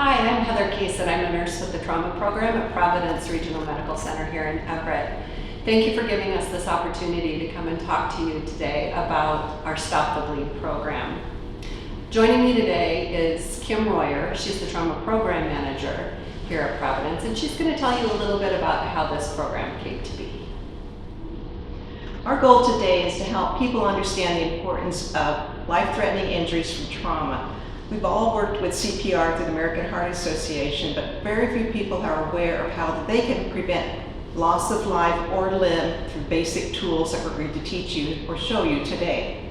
Hi, I'm Heather Case, and I'm a nurse with the trauma program at Providence Regional Medical Center here in Everett. Thank you for giving us this opportunity to come and talk to you today about our Stop the Bleed program. Joining me today is Kim Royer. She's the trauma program manager here at Providence, and she's going to tell you a little bit about how this program came to be. Our goal today is to help people understand the importance of life-threatening injuries from trauma. We've all worked with CPR through the American Heart Association, but very few people are aware of how they can prevent loss of life or limb through basic tools that we're going to teach you or show you today.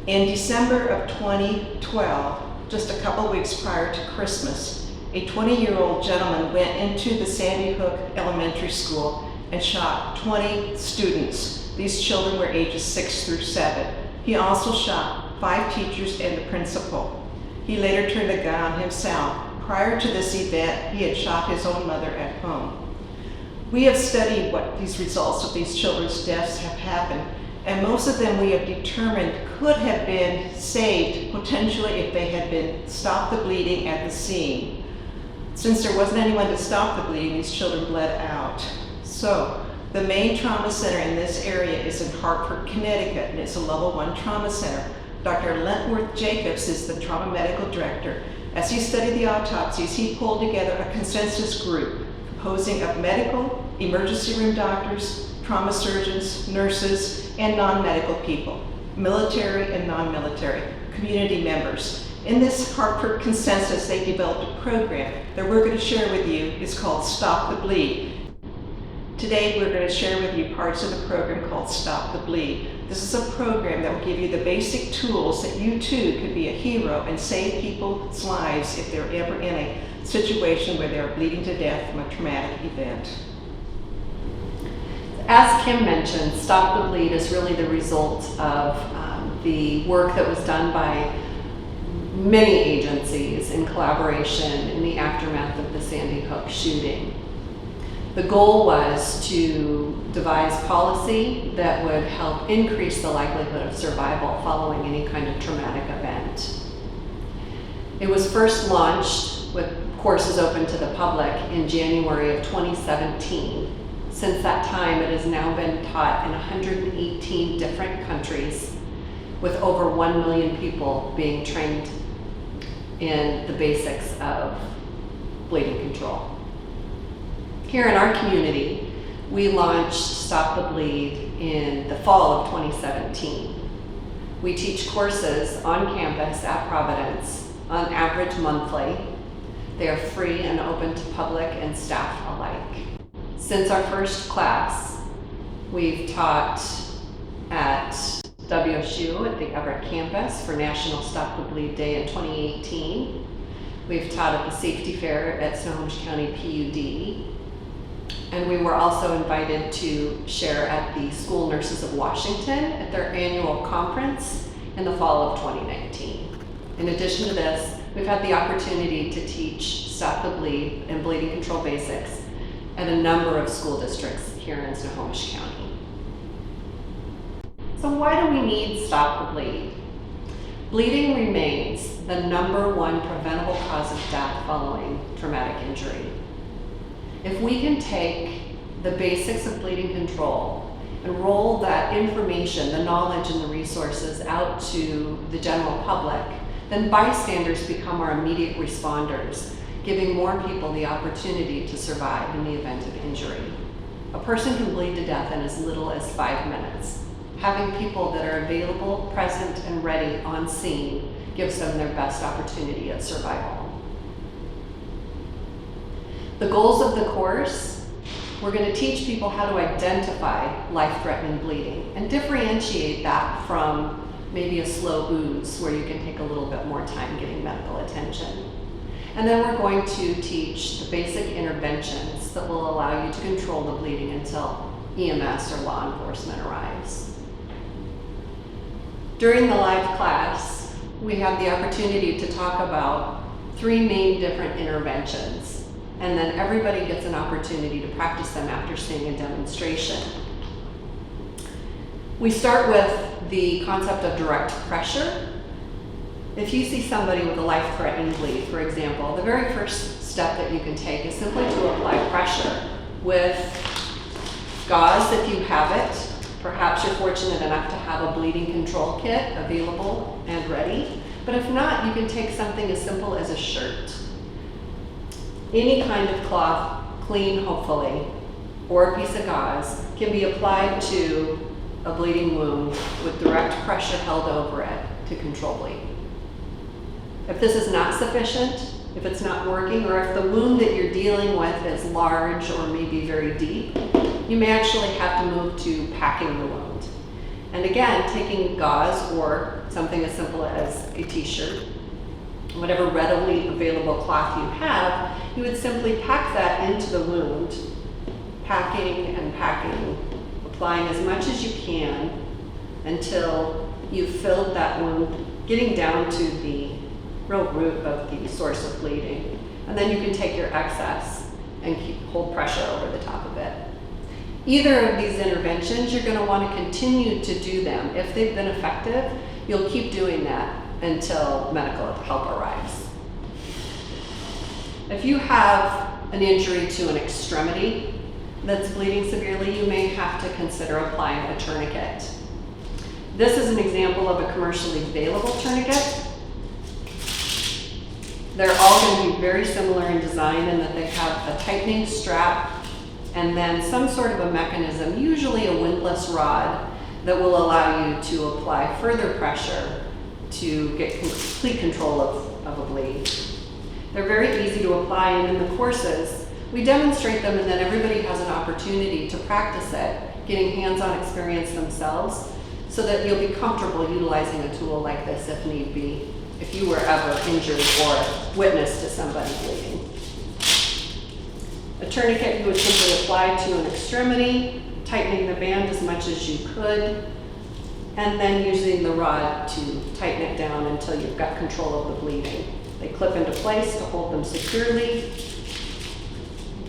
In December of 2012, just a couple weeks prior to Christmas, a 20-year-old gentleman went into the Sandy Hook Elementary School and shot 20 students. These children were ages 6 through 7. He also shot 5 teachers and the principal. He later turned the gun on himself. Prior to this event, he had shot his own mother at home. We have studied what these results of these children's deaths have happened, and most of them we have determined could have been saved potentially if they had been stopped the bleeding at the scene. Since there wasn't anyone to stop the bleeding, these children bled out. So the main trauma center in this area is in Hartford, Connecticut, and it's a level 1 trauma center. Dr. Lentworth Jacobs is the trauma medical director. As he studied the autopsies, he pulled together a consensus group composing of medical, emergency room doctors, trauma surgeons, nurses, and non-medical people, military and non-military, community members. In this Hartford consensus, they developed a program that we're going to share with you. It's called Stop the Bleed. Today, we're going to share with you parts of the program called Stop the Bleed. This is a program that will give you the basic tools that you too can be a hero and save people's lives if they're ever in a situation where they're bleeding to death from a traumatic event. As Kim mentioned, Stop the Bleed is really the result of the work that was done by many agencies in collaboration in the aftermath of the Sandy Hook shooting. The goal was to devise policy that would help increase the likelihood of survival following any kind of traumatic event. It was first launched with courses open to the public in January of 2017. Since that time, it has now been taught in 118 different countries, with over 1 million people being trained in the basics of bleeding control. Here in our community, we launched Stop the Bleed in the fall of 2017. We teach courses on campus at Providence, on average monthly. They are free and open to public and staff alike. Since our first class, we've taught at WSU at the Everett campus for National Stop the Bleed Day in 2018. We've taught at the Safety Fair at Snohomish County PUD. And we were also invited to share at the School Nurses of Washington at their annual conference in the fall of 2019. In addition to this, we've had the opportunity to teach Stop the Bleed and bleeding control basics at a number of school districts here in Snohomish County. So why do we need Stop the Bleed? Bleeding remains the #1 preventable cause of death following traumatic injury. If we can take the basics of bleeding control and roll that information, the knowledge and the resources out to the general public, then bystanders become our immediate responders, giving more people the opportunity to survive in the event of injury. A person can bleed to death in as little as 5 minutes. Having people that are available, present, and ready on scene gives them their best opportunity at survival. The goals of the course, we're going to teach people how to identify life-threatening bleeding and differentiate that from maybe a slow ooze where you can take a little bit more time getting medical attention. And then we're going to teach the basic interventions that will allow you to control the bleeding until EMS or law enforcement arrives. During the live class, we have the opportunity to talk about 3 main different interventions. And then everybody gets an opportunity to practice them after seeing a demonstration. We start with the concept of direct pressure. If you see somebody with a life-threatening bleed, for example, the very first step that you can take is simply to apply pressure with gauze if you have it. Perhaps you're fortunate enough to have a bleeding control kit available and ready. But if not, you can take something as simple as a shirt. Any kind of cloth, clean hopefully, or a piece of gauze can be applied to a bleeding wound with direct pressure held over it to control bleed. If this is not sufficient, if it's not working, or if the wound that you're dealing with is large or maybe very deep, you may actually have to move to packing the wound. And again, taking gauze or something as simple as a t-shirt, whatever readily available cloth you have, you would simply pack that into the wound, packing and packing, applying as much as you can until you've filled that wound, getting down to the real root of the source of bleeding. And then you can take your excess and hold pressure over the top of it. Either of these interventions, you're going to want to continue to do them. If they've been effective, you'll keep doing that until medical help arrives. If you have an injury to an extremity that's bleeding severely, you may have to consider applying a tourniquet. This is an example of a commercially available tourniquet. They're all going to be very similar in design in that they have a tightening strap and then some sort of a mechanism, usually a windlass rod, that will allow you to apply further pressure to get complete control of a bleed. They're very easy to apply, and in the courses, we demonstrate them and then everybody has an opportunity to practice it, getting hands-on experience themselves, so that you'll be comfortable utilizing a tool like this if need be, if you were ever injured or witness to somebody bleeding. A tourniquet you would simply apply to an extremity, tightening the band as much as you could, and then using the rod to tighten it down until you've got control of the bleeding. They clip into place to hold them securely,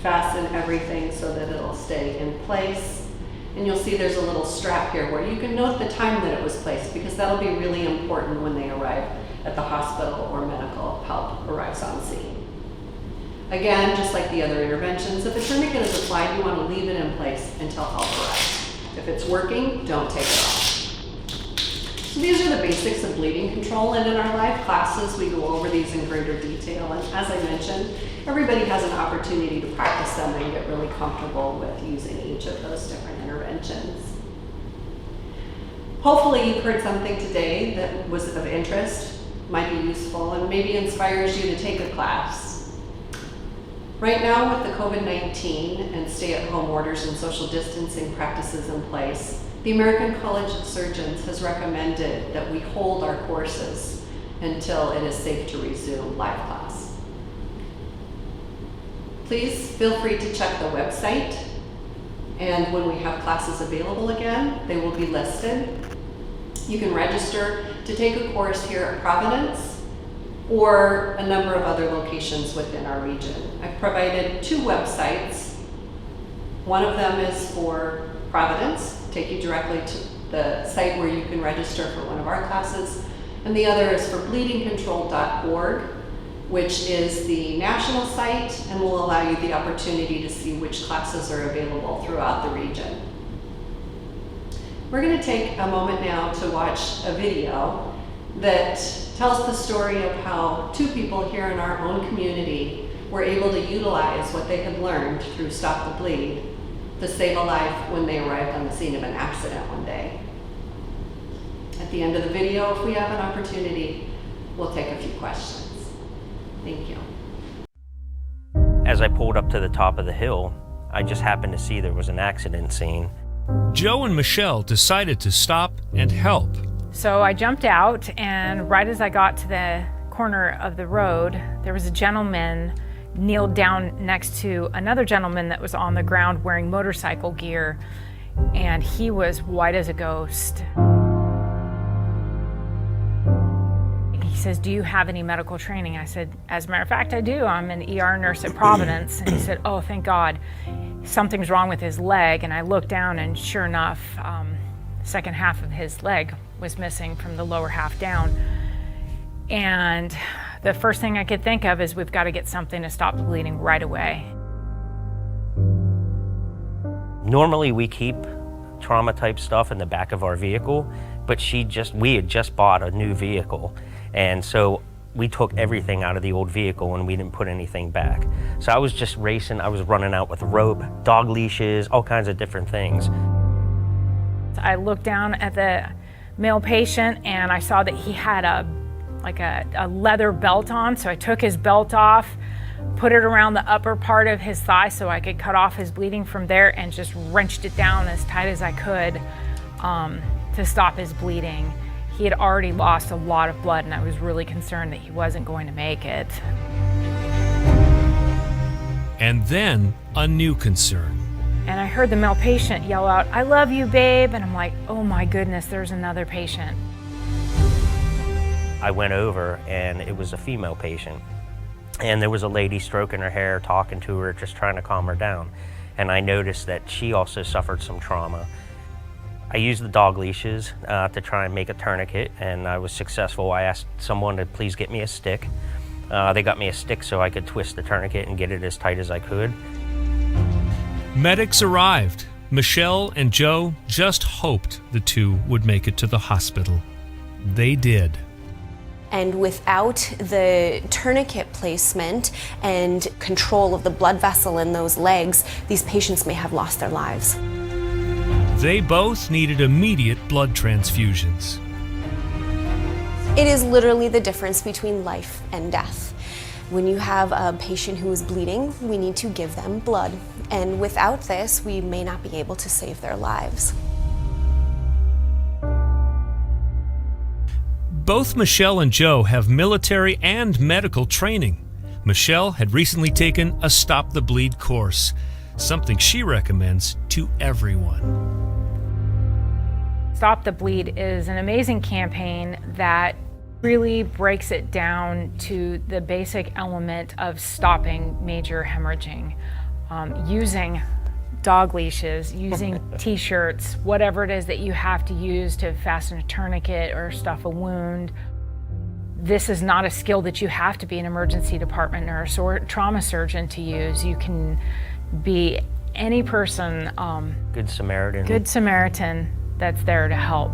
fasten everything so that it'll stay in place. And you'll see there's a little strap here where you can note the time that it was placed, because that'll be really important when they arrive at the hospital or medical help arrives on scene. Again, just like the other interventions, if a tourniquet is applied, you want to leave it in place until help arrives. If it's working, don't take it off. So these are the basics of bleeding control, and in our live classes, we go over these in greater detail. And as I mentioned, everybody has an opportunity to practice them and get really comfortable with using each of those different interventions. Hopefully you've heard something today that was of interest, might be useful, and maybe inspires you to take a class. Right now, with the COVID-19 and stay-at-home orders and social distancing practices in place, the American College of Surgeons has recommended that we hold our courses until it is safe to resume live class. Please feel free to check the website, and when we have classes available again, they will be listed. You can register to take a course here at Providence or a number of other locations within our region. I've provided 2 websites. One of them is for Providence, take you directly to the site where you can register for one of our classes, and the other is for bleedingcontrol.org, which is the national site and will allow you the opportunity to see which classes are available throughout the region. We're going to take a moment now to watch a video that tells the story of how 2 people here in our own community were able to utilize what they had learned through Stop the Bleed to save a life when they arrived on the scene of an accident one day. At the end of the video, if we have an opportunity, we'll take a few questions. Thank you. As I pulled up to the top of the hill, I just happened to see there was an accident scene. Joe and Michelle decided to stop and help. So I jumped out, and right as I got to the corner of the road, there was a gentleman kneeled down next to another gentleman that was on the ground wearing motorcycle gear, and he was white as a ghost. He says, "Do you have any medical training?" I said, "As a matter of fact, I do. I'm an ER nurse at Providence." And he said, "Oh, thank God. Something's wrong with his leg." And I looked down, and sure enough, the second half of his leg was missing from the lower half down. And the first thing I could think of is we've got to get something to stop the bleeding right away. Normally we keep trauma type stuff in the back of our vehicle, but we had just bought a new vehicle. And so we took everything out of the old vehicle and we didn't put anything back. So I was just racing, I was running out with rope, dog leashes, all kinds of different things. I looked down at the male patient and I saw that he had a leather belt on, so I took his belt off, put it around the upper part of his thigh so I could cut off his bleeding from there, and just wrenched it down as tight as I could to stop his bleeding. He had already lost a lot of blood and I was really concerned that he wasn't going to make it. And then a new concern. And I heard the male patient yell out, "I love you, babe." And I'm like, oh my goodness, there's another patient. I went over and it was a female patient. And there was a lady stroking her hair, talking to her, just trying to calm her down. And I noticed that she also suffered some trauma. I used the dog leashes to try and make a tourniquet, and I was successful. I asked someone to please get me a stick. They got me a stick so I could twist the tourniquet and get it as tight as I could. Medics arrived. Michelle and Joe just hoped the two would make it to the hospital. They did. And without the tourniquet placement and control of the blood vessel in those legs, these patients may have lost their lives. They both needed immediate blood transfusions. It is literally the difference between life and death. When you have a patient who is bleeding, we need to give them blood. And without this, we may not be able to save their lives. Both Michelle and Joe have military and medical training. Michelle had recently taken a Stop the Bleed course, something she recommends to everyone. Stop the Bleed is an amazing campaign that really breaks it down to the basic element of stopping major hemorrhaging, using dog leashes, using t-shirts, whatever it is that you have to use to fasten a tourniquet or stuff a wound. This is not a skill that you have to be an emergency department nurse or trauma surgeon to use. You can be any person, Good Samaritan. Good Samaritan that's there to help.